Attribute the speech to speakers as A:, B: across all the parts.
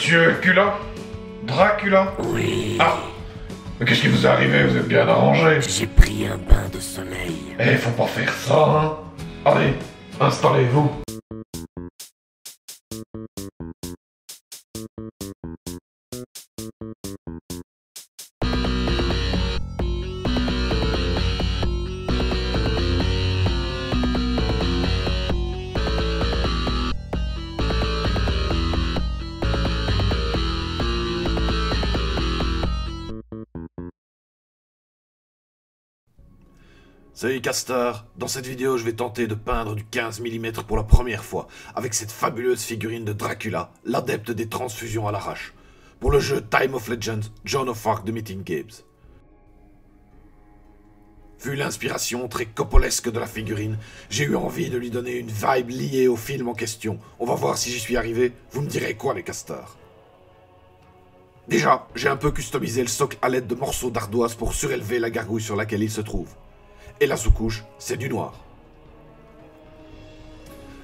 A: Monsieur Cula? Dracula?
B: Oui.
A: Ah! Mais qu'est-ce qui vous est arrivé? Vous êtes bien arrangé.
B: J'ai pris un bain de soleil.
A: Eh, faut pas faire ça, hein? Allez, installez-vous.
C: Salut Castor, dans cette vidéo je vais tenter de peindre du 15 mm pour la première fois, avec cette fabuleuse figurine de Dracula, l'adepte des transfusions à l'arrache, pour le jeu Time of Legends, Joan of Arc de Meeting Games. Vu l'inspiration très coppolesque de la figurine, j'ai eu envie de lui donner une vibe liée au film en question. On va voir si j'y suis arrivé, vous me direz quoi les castors? Déjà, j'ai un peu customisé le socle à l'aide de morceaux d'ardoise pour surélever la gargouille sur laquelle il se trouve. Et la sous-couche, c'est du noir.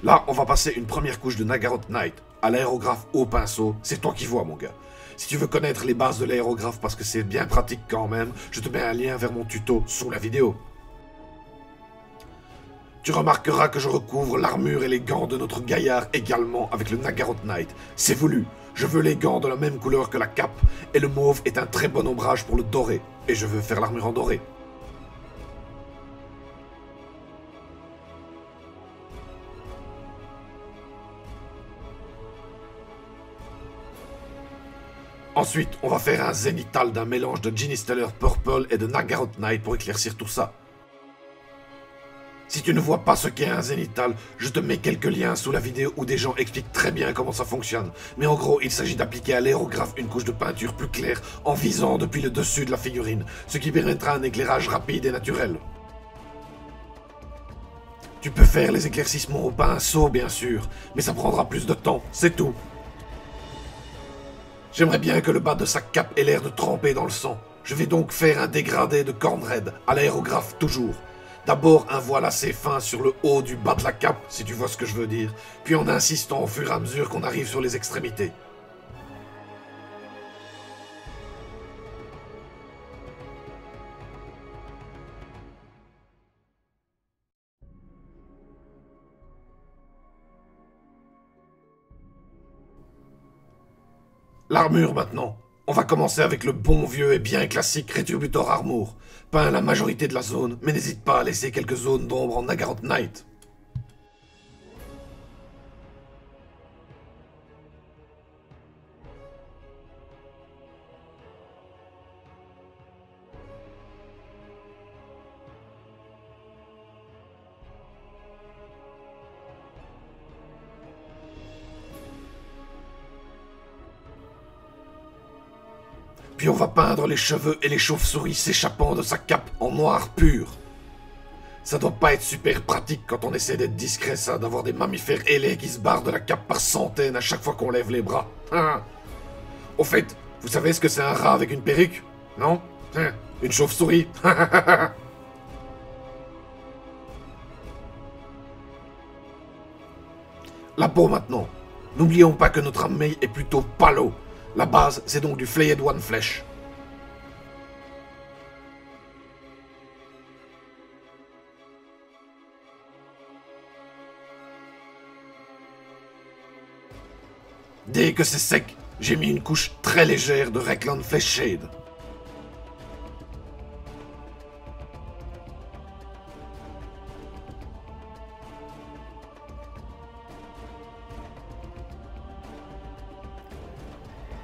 C: Là, on va passer une première couche de Naggaroth Night à l'aérographe au pinceau. C'est toi qui vois, mon gars. Si tu veux connaître les bases de l'aérographe parce que c'est bien pratique quand même, je te mets un lien vers mon tuto sous la vidéo. Tu remarqueras que je recouvre l'armure et les gants de notre gaillard également avec le Naggaroth Night. C'est voulu. Je veux les gants de la même couleur que la cape et le mauve est un très bon ombrage pour le doré. Et je veux faire l'armure en doré. Ensuite, on va faire un zénithal d'un mélange de Ginny Stellar Purple et de Naggaroth Night pour éclaircir tout ça. Si tu ne vois pas ce qu'est un zénithal, je te mets quelques liens sous la vidéo où des gens expliquent très bien comment ça fonctionne. Mais en gros, il s'agit d'appliquer à l'aérographe une couche de peinture plus claire en visant depuis le dessus de la figurine, ce qui permettra un éclairage rapide et naturel. Tu peux faire les éclaircissements au pinceau, bien sûr, mais ça prendra plus de temps, c'est tout. J'aimerais bien que le bas de sa cape ait l'air de tremper dans le sang. Je vais donc faire un dégradé de cornred, à l'aérographe toujours. D'abord un voile assez fin sur le haut du bas de la cape, si tu vois ce que je veux dire, puis en insistant au fur et à mesure qu'on arrive sur les extrémités. L'armure maintenant. On va commencer avec le bon vieux et bien classique Retributor Armor. Peint la majorité de la zone, mais n'hésite pas à laisser quelques zones d'ombre en Naggaroth Night. Puis on va peindre les cheveux et les chauves-souris s'échappant de sa cape en noir pur. Ça doit pas être super pratique quand on essaie d'être discret, ça, d'avoir des mammifères ailés qui se barrent de la cape par centaines à chaque fois qu'on lève les bras. Au fait, vous savez ce que c'est un rat avec une perruque? Non? Une chauve-souris. La peau maintenant. N'oublions pas que notre armée est plutôt palo. La base, c'est donc du Flayed One Flesh. Dès que c'est sec, j'ai mis une couche très légère de Reikland Flesh Shade.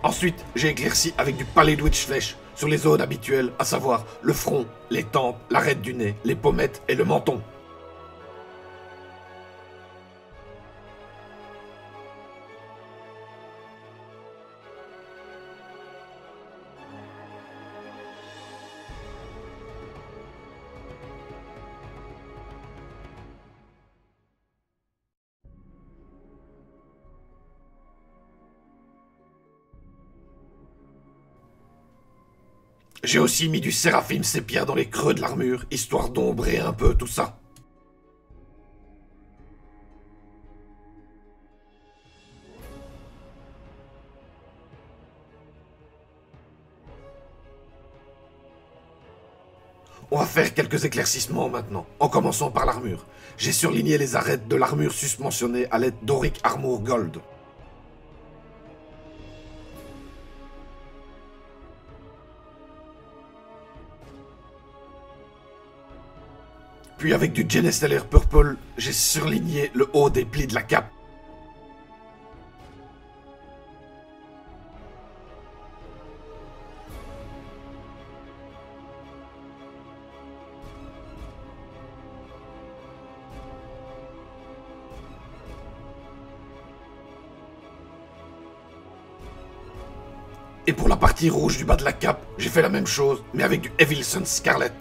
C: Ensuite, j'ai éclairci avec du Pallid Witch Flesh sur les zones habituelles, à savoir le front, les tempes, l'arête du nez, les pommettes et le menton. J'ai aussi mis du Séraphim sépia dans les creux de l'armure, histoire d'ombrer un peu tout ça. On va faire quelques éclaircissements maintenant, en commençant par l'armure. J'ai surligné les arêtes de l'armure susmentionnée à l'aide d'Auric Armour Gold. Puis avec du Genesteller Purple, j'ai surligné le haut des plis de la cape. Et pour la partie rouge du bas de la cape, j'ai fait la même chose, mais avec du Evilson Scarlet.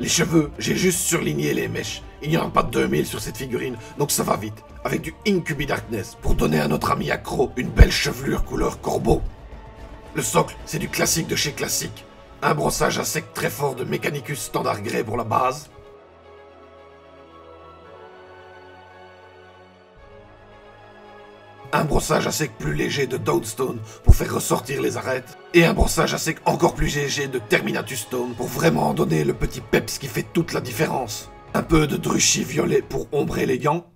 C: Les cheveux, j'ai juste surligné les mèches. Il n'y en a pas de 2000 sur cette figurine, donc ça va vite. Avec du Incubi Darkness, pour donner à notre ami accro une belle chevelure couleur corbeau. Le socle, c'est du classique de chez Classique. Un brossage à sec très fort de Mechanicus Standard Grey pour la base. Un brossage à sec plus léger de Dodestone pour faire ressortir les arêtes. Et un brossage à sec encore plus léger de Terminatus Stone pour vraiment donner le petit peps qui fait toute la différence. Un peu de Druchy violet pour ombrer les gants.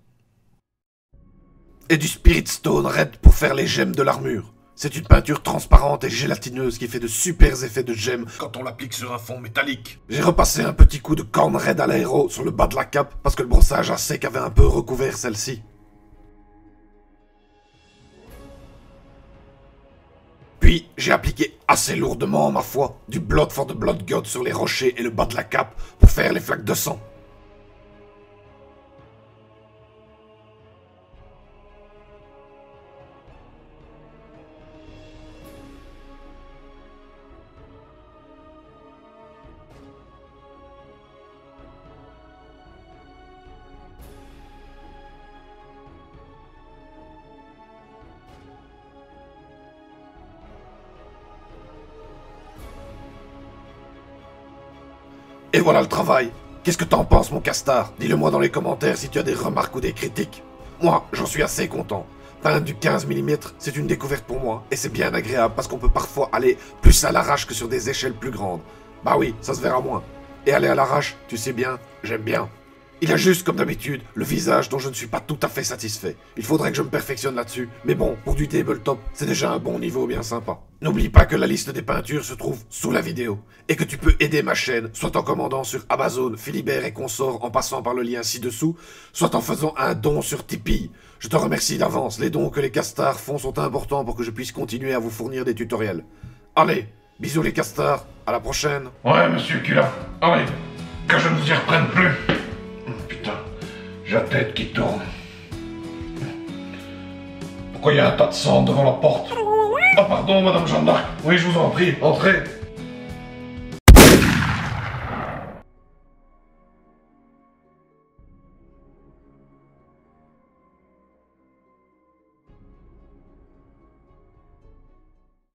C: Et du Spirit Stone Red pour faire les gemmes de l'armure. C'est une peinture transparente et gélatineuse qui fait de super effets de gemmes quand on l'applique sur un fond métallique. J'ai repassé un petit coup de Corn Red à l'aéro sur le bas de la cape parce que le brossage à sec avait un peu recouvert celle-ci. Puis, j'ai appliqué assez lourdement, ma foi, du Blood for the Blood God sur les rochers et le bas de la cape pour faire les flaques de sang. Et voilà le travail. Qu'est-ce que t'en penses, mon castard? Dis-le-moi dans les commentaires si tu as des remarques ou des critiques. Moi, j'en suis assez content. Peindre du 15 mm, c'est une découverte pour moi, et c'est bien agréable parce qu'on peut parfois aller plus à l'arrache que sur des échelles plus grandes. Bah oui, ça se verra moins. Et aller à l'arrache, tu sais bien, j'aime bien. Il a juste, comme d'habitude, le visage dont je ne suis pas tout à fait satisfait. Il faudrait que je me perfectionne là-dessus. Mais bon, pour du tabletop, c'est déjà un bon niveau bien sympa. N'oublie pas que la liste des peintures se trouve sous la vidéo. Et que tu peux aider ma chaîne, soit en commandant sur Amazon, Philibert et consorts en passant par le lien ci-dessous, soit en faisant un don sur Tipeee. Je te remercie d'avance, les dons que les castards font sont importants pour que je puisse continuer à vous fournir des tutoriels. Allez, bisous les castards, à la prochaine.
A: Ouais, monsieur Kula. Allez, que je ne vous y reprenne plus. Putain, j'ai la tête qui tourne. Pourquoi il y a un tas de sang devant la porte? Oh pardon, madame Jeanne d'Arc. Oui, je vous en prie, entrez.